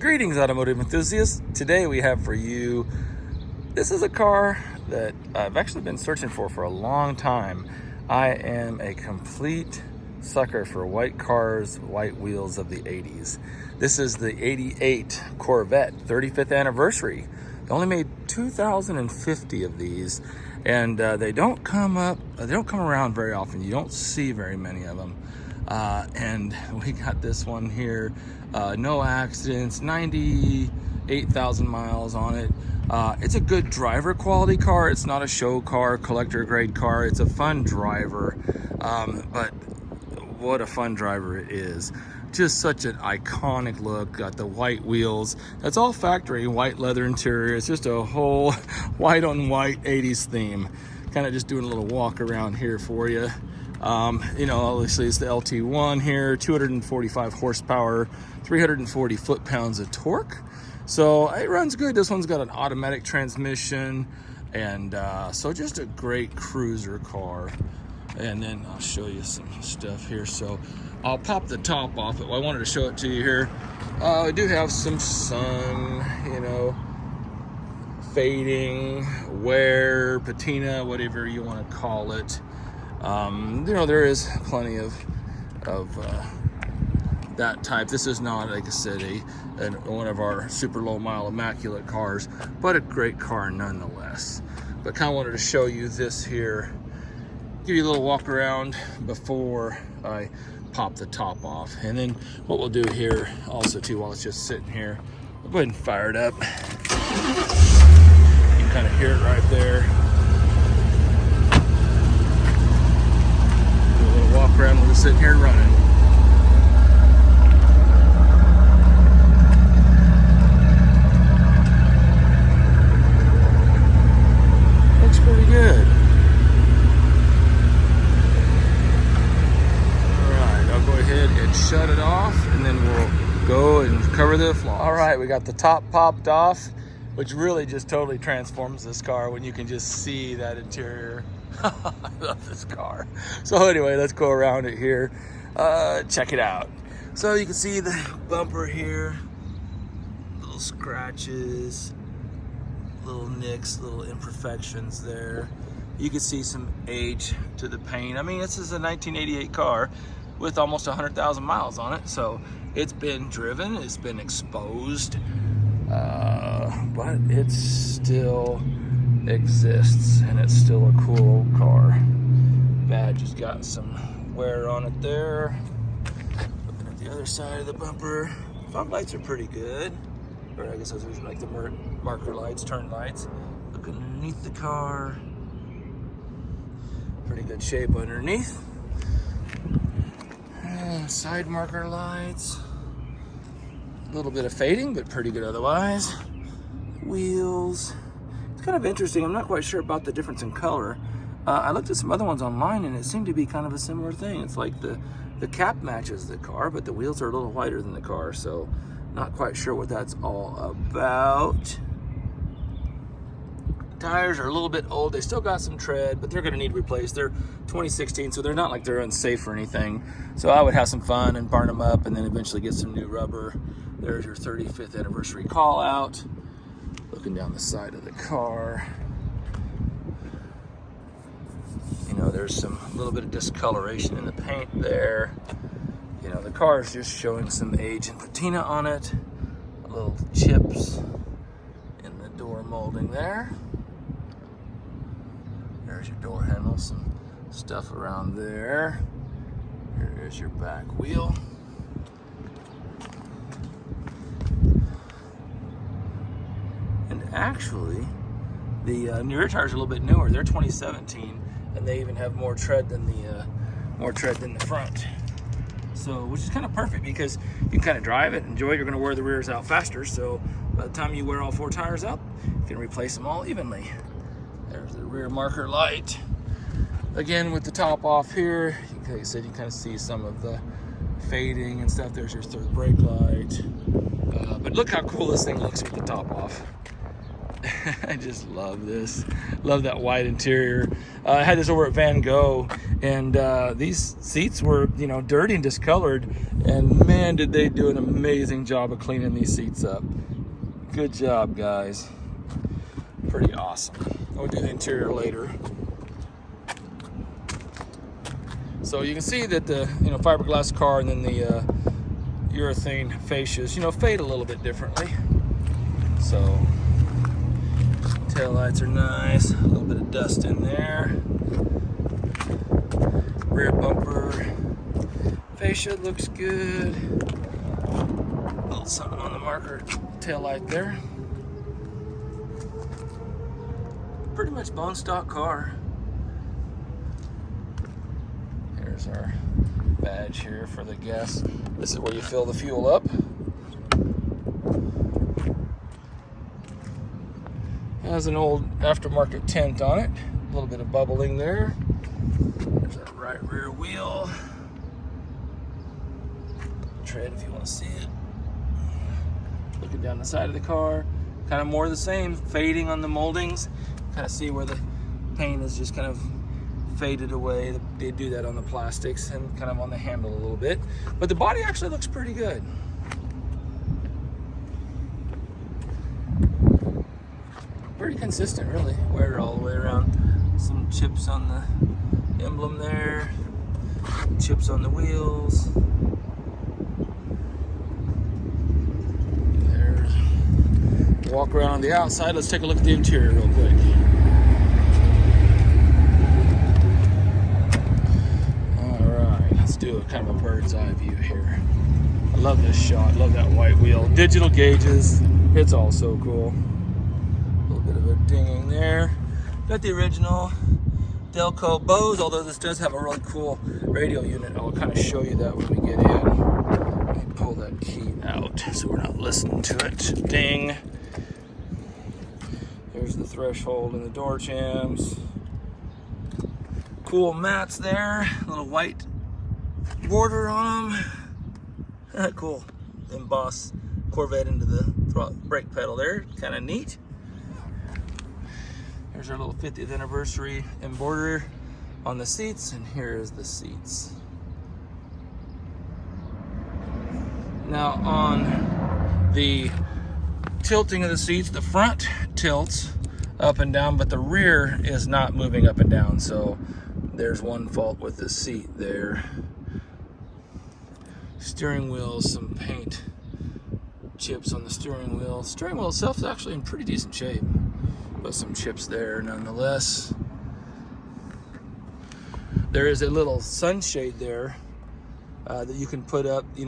Greetings, automotive enthusiasts. Today we have for you, this is a car that I've actually been searching for a long time. I am a complete sucker for white cars, white wheels of the 80s. This is the 88 Corvette 35th anniversary. They only made 2,050 of these, and they don't come around very often. You don't see very many of them. And we got this one here, no accidents, 98,000 miles on it. It's a good driver quality car. It's not a show car, collector grade car. It's a fun driver, but what a fun driver it is. Just such an iconic look. Got the white wheels. That's all factory, white leather interior. It's just a whole white on white 80s theme. Kind of just doing a little walk around here for you. You know, obviously it's the LT1 here, 245 horsepower, 340 foot-pounds of torque. So it runs good. This one's got an automatic transmission, and so just a great cruiser car. And then I'll show you some stuff here. So I'll pop the top off, but I wanted to show it to you here. I do have some sun, you know, fading, wear, patina, whatever you want to call it. You know, there is plenty of that type. This is not, like I said, one of our super low mile immaculate cars, but a great car nonetheless. But kind of wanted to show you this here, give you a little walk around before I pop the top off. And then what we'll do here also too, while it's just sitting here, we'll go ahead and fire it up. You can kind of hear it right there. Walk around with it sitting here running. Looks pretty good. Alright, I'll go ahead and shut it off, and then we'll go and cover the flaws. Alright, we got the top popped off, which really just totally transforms this car when you can just see that interior. I love this car. So anyway, let's go around it here. Check it out. So you can see the bumper here, little scratches, little nicks, little imperfections there. You can see some age to the paint. I mean, this is a 1988 car with almost 100,000 miles on it. So it's been driven, it's been exposed, but it's still exists, and it's still a cool old car. Badge has got some wear on it there. Looking at the other side of the bumper, fog lights are pretty good, or I guess those are like the marker lights, turn lights. Looking underneath the car, pretty good shape underneath. Side marker lights, a little bit of fading, but pretty good otherwise. Wheels, kind of interesting. I'm not quite sure about the difference in color. I looked at some other ones online, and it seemed to be kind of a similar thing. It's like the cap matches the car, but the wheels are a little whiter than the car, so not quite sure what that's all about. Tires are a little bit old. They still got some tread, but they're going to need replaced. They're 2016, so they're not like they're unsafe or anything. So I would have some fun and burn them up, and then eventually get some new rubber. There's your 35th anniversary call out. Looking down the side of the car, you know, there's some little bit of discoloration in the paint there. You know, the car is just showing some age and patina on it. Little chips in the door molding there. There's your door handle, some stuff around there. Here's your back wheel. Actually, the rear tires are a little bit newer. They're 2017, and they even have more tread than the front. So, which is kind of perfect because you can kind of drive it, enjoy it. You're going to wear the rears out faster. So, by the time you wear all 4 tires out, you can replace them all evenly. There's the rear marker light. Again, with the top off here, like I said, you kind of see some of the fading and stuff. There's your third brake light. But look how cool this thing looks with the top off. I just love this. Love that white interior. I had this over at Van Gogh, and these seats were, dirty and discolored. And man, did they do an amazing job of cleaning these seats up. Good job, guys. Pretty awesome. We'll do the interior later. So you can see that the fiberglass car and then the urethane fascias, fade a little bit differently. So taillights are nice, a little bit of dust in there. Rear bumper fascia looks good. A little something on the marker taillight there. Pretty much bone stock car. Here's our badge here for the gas. This is where you fill the fuel up. Has an old aftermarket tint on it. A little bit of bubbling there. There's our right rear wheel. Tread if you want to see it. Looking down the side of the car. Kind of more of the same. Fading on the moldings. Kind of see where the paint is just kind of faded away. They do that on the plastics and kind of on the handle a little bit. But the body actually looks pretty good. Pretty consistent, really. Wear it all the way around. Some chips on the emblem there. Chips on the wheels. There. Walk around on the outside. Let's take a look at the interior real quick. Let's do a kind of a bird's eye view here. I love this shot. Love that white wheel. Digital gauges. It's all so cool. A little bit of a dinging there. Got the original Delco Bose, although this does have a really cool radio unit. I'll kind of show you that when we get in. Let me pull that key out so we're not listening to it. Ding. There's the threshold and the door jambs. Cool mats there. A little white border on them. Cool. Emboss Corvette into the brake pedal there. Kind of neat. There's our little 50th anniversary embroidery on the seats, and here is the seats. Now on the tilting of the seats, the front tilts up and down, but the rear is not moving up and down. So there's one fault with the seat there. Steering wheel, some paint chips on the steering wheel. Steering wheel itself is actually in pretty decent shape, but some chips there nonetheless. There is a little sunshade there that you can put up, in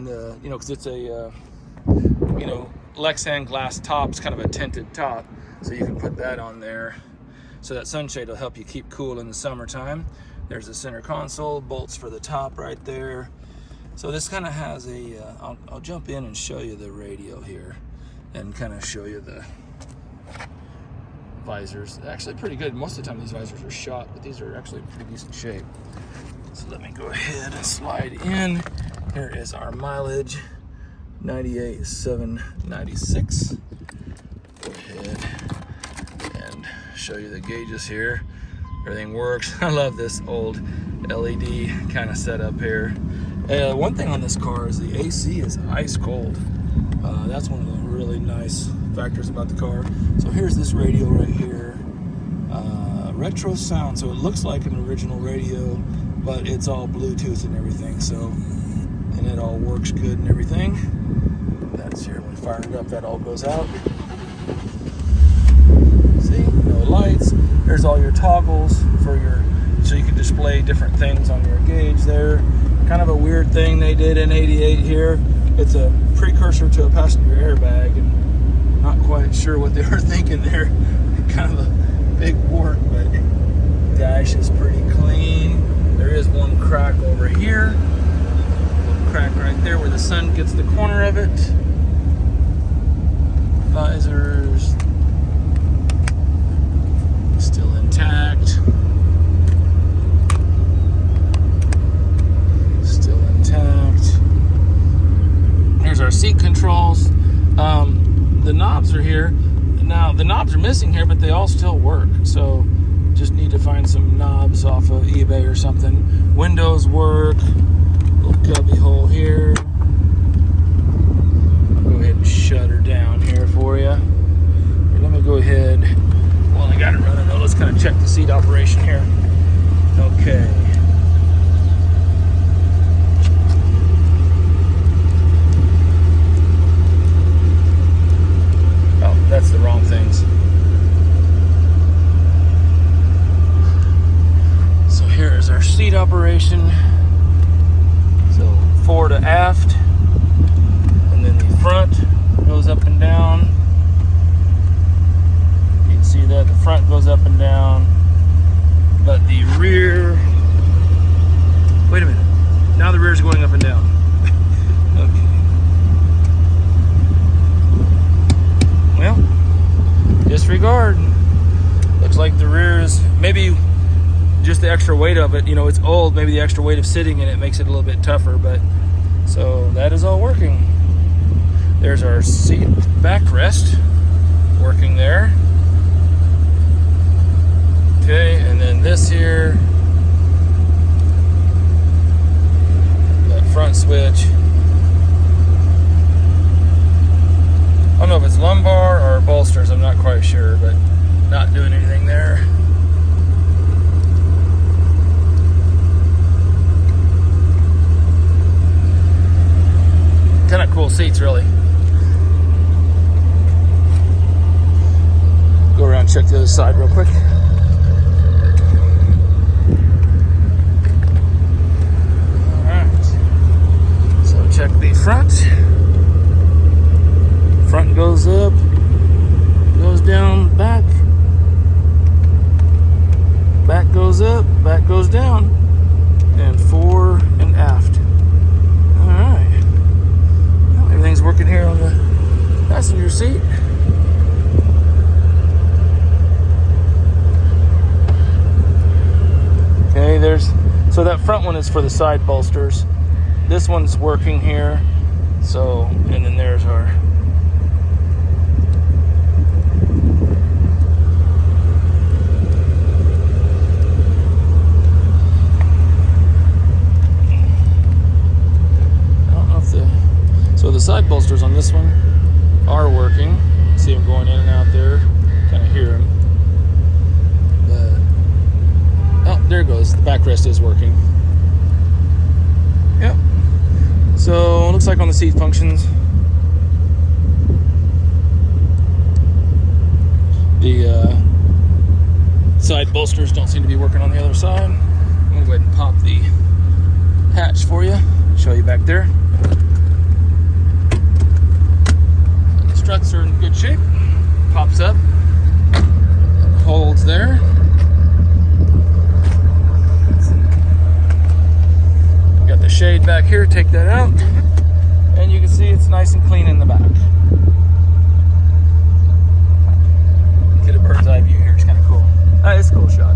the, because it's a, Lexan glass top. It's kind of a tinted top, so you can put that on there. So that sunshade will help you keep cool in the summertime. There's the center console, bolts for the top right there. So this kind of has a, I'll jump in and show you the radio here and kind of show you the visors. Actually pretty good. Most of the time these visors are shot, but these are actually in pretty decent shape. So let me go ahead and slide in. Here is our mileage, 98,796. Go ahead and show you the gauges here. Everything works. I love this old LED kind of setup here. One thing on this car is the AC is ice cold. That's one of the really nice factors about the car. So here's this radio right here. Retro sound, so it looks like an original radio, but it's all Bluetooth and everything. So, and it all works good and everything. That's here. When we fire it up, that all goes out. See, no lights. There's all your toggles for your, so you can display different things on your gauge there. Kind of a weird thing they did in '88 here. It's a precursor to a passenger airbag, and not quite sure what they were thinking there. Kind of a big wart, but dash is pretty clean. There is one crack over here. A little crack right there where the sun gets the corner of it. Visors still intact. Still intact. Here's our seat controls. the knobs are here. Now, the knobs are missing here, but they all still work. So just need to find some knobs off of eBay or something. Windows work. Little cubby hole here. I'll go ahead and shut her down here for you. Here, let me go ahead. Well, I got it running though. Let's kind of check the seat operation here. Okay. Oh, that's the wrong things. So here is our seat operation. So fore to aft, and then the front goes up and down. You can see that the front goes up and down, but the rear, wait a minute, now the rear is going up and down. Okay. Well, disregard. Looks like the rear is maybe just the extra weight of it. You know, it's old, maybe the extra weight of sitting in it makes it a little bit tougher, but so that is all working. There's our seat backrest working there. Okay, and then this here, that front switch. I don't know if it's lumbar or bolsters, I'm not quite sure, but not doing anything there. Kind of cool seats, really. Go around and check the other side real quick. Alright. So check the front. Front goes up, goes down, back. Back goes up, back goes down. And fore and aft. Alright. Everything's working here on the passenger seat. Okay, so that front one is for the side bolsters. This one's working here. So, and then there's our so the side bolsters on this one are working. See them going in and out there. Kind of hear them. But, oh, there it goes. The backrest is working. Yep. So it looks like on the seat functions, the side bolsters don't seem to be working on the other side. I'm going to go ahead and pop the hatch for you. Show you back there. Struts are in good shape. Pops up, holds there. Got the shade back here, take that out, and you can see it's nice and clean in the back. Get a bird's eye view here, it's kind of cool. It's a cool shot.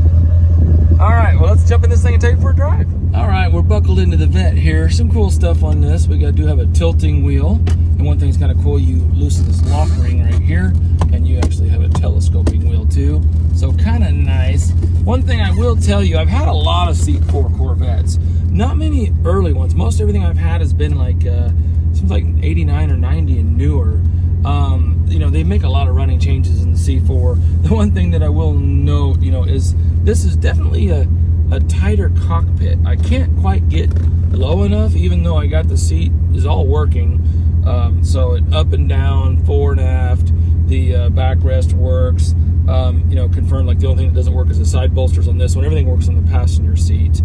Alright, well, let's jump in this thing and take it for a drive. Alright, we're buckled into the Vette here. Some cool stuff on this. We do have a tilting wheel. And one thing's kind of cool, you loosen this lock ring right here, and you actually have a telescoping wheel too. So kind of nice. One thing I will tell you, I've had a lot of C4 Corvettes. Not many early ones. Most everything I've had has been like, seems like 89 or 90 and newer. You know, they make a lot of running changes in the C4. The one thing that I will note, you know, is this is definitely a tighter cockpit. I can't quite get low enough, even though I got the seat is all working. So it up and down, fore and aft, the backrest works. You know, confirmed, like the only thing that doesn't work is the side bolsters on this one. Everything works on the passenger seat.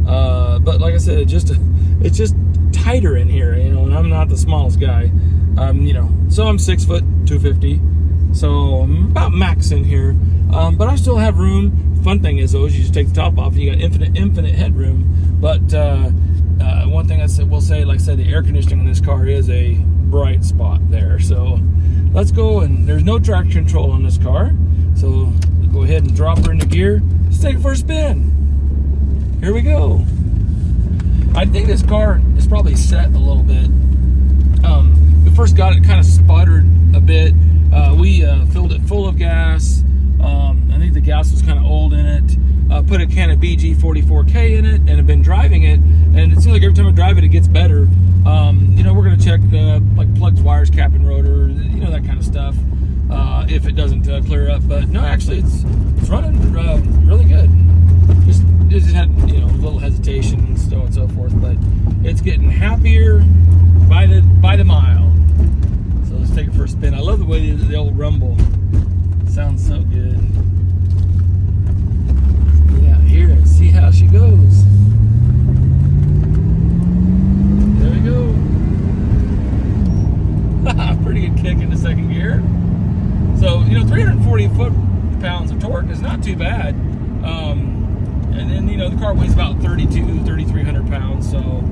But like I said, it's just tighter in here, you know, and I'm not the smallest guy. You know, so I'm 6 foot 250, so I'm about max in here. But I still have room. Fun thing is though, is you just take the top off and you got infinite headroom. But one thing will say, like I said, the air conditioning in this car is a bright spot there. So let's go, and there's no traction control on this car. So go ahead and drop her into gear. Let's take it for a spin. Here we go. I think this car is probably set a little bit. We first got it kind of sputtered a bit, We filled it full of gas. I think the gas was kind of old in it. Put a can of BG44K in it and have been driving it. And it seems like every time I drive it, it gets better. We're going to check like plugs, wires, cap and rotor, that kind of stuff. If it doesn't clear up. But no, actually, it's running really good. It just had a little hesitation and so on and so forth, but it's getting happier by the mile. So let's take it for a spin. I love the way the old rumble sounds so good. Get out here and see how she goes. There we go. Pretty good kick in the second gear. So 340 foot-pounds of torque is not too bad. And then the car weighs about 3,300 pounds. So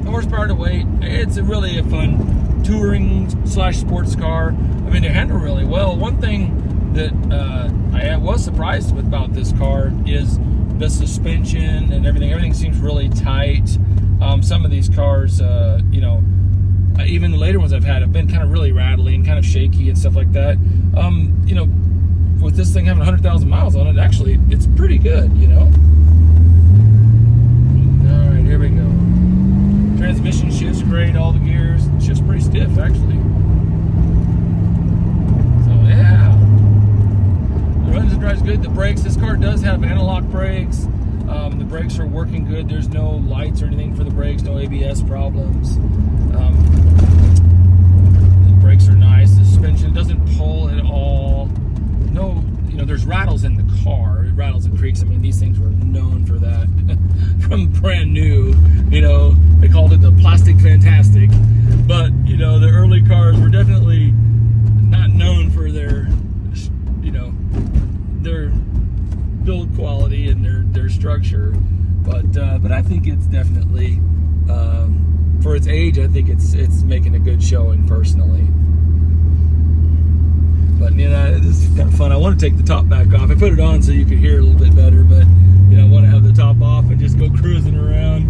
horsepower to weight. It's really a fun touring / sports car. I mean, they handle really well. One thing that I was surprised with about this car is the suspension and everything. Everything seems really tight. Some of these cars, even the later ones I've had have been kind of really rattly and kind of shaky and stuff like that. With this thing having 100,000 miles on it, actually, it's pretty good, All right, here we go. Transmission shifts great, all the gears. It shifts pretty stiff, actually. So, yeah. The runs and drives good. The brakes, this car does have analog brakes. The brakes are working good. There's no lights or anything for the brakes, no ABS problems. The brakes are nice. The suspension doesn't pull at all. No, there's rattles in the car. It rattles and creaks. I mean, these things were known for that from brand new. They called it the plastic fantastic. But, the early cars were definitely not known for their build quality and their structure. But I think it's definitely, for its age, I think it's making a good showing personally. But this is kind of fun. I want to take the top back off. I put it on so you could hear a little bit better, but I want to have the top off and just go cruising around.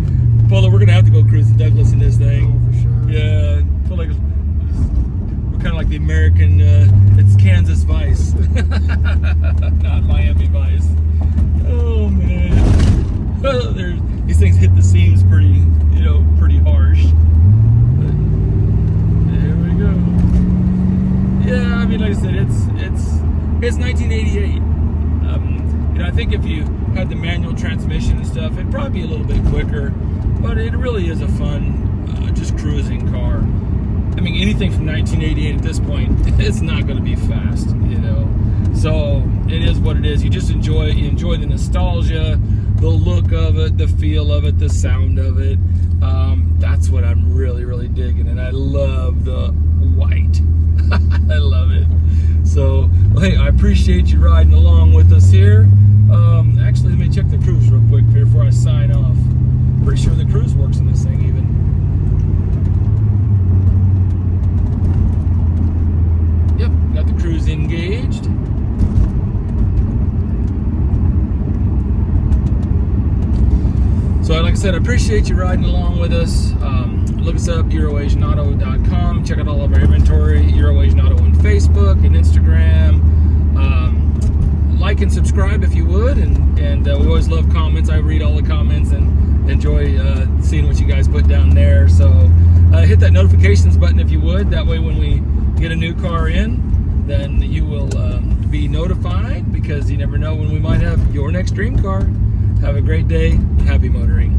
Polo, we're gonna have to go cruising Douglas in this thing. Oh, for sure. Yeah, I feel like we're kind of like the American. It's Kansas Vice, not Miami Vice. Oh man, these things hit the seams pretty harsh. But there we go. Yeah, I mean, like I said, it's 1988. I think if you had the manual transmission and stuff, it'd probably be a little bit quicker. But it really is a fun, just cruising car. I mean, anything from 1988 at this point, it's not going to be fast, So it is what it is. You just enjoy the nostalgia, the look of it, the feel of it, the sound of it. That's what I'm really, really digging, and I love the white. I love it. So, hey, I appreciate you riding along with us here. Actually, let me check the cruise real quick here before I sign off. Pretty sure the cruise works in this thing even. Yep, got the cruise engaged. So, like I said, I appreciate you riding along with us. Look us up, EuroAsianAuto.com. Check out all of our inventory, EuroAsianAuto on Facebook and Instagram. Like and subscribe if you would, and we always love comments. I read all the comments and enjoy seeing what you guys put down there. So hit that notifications button if you would. That way when we get a new car in, then you will be notified, because you never know when we might have your next dream car. Have a great day and happy motoring.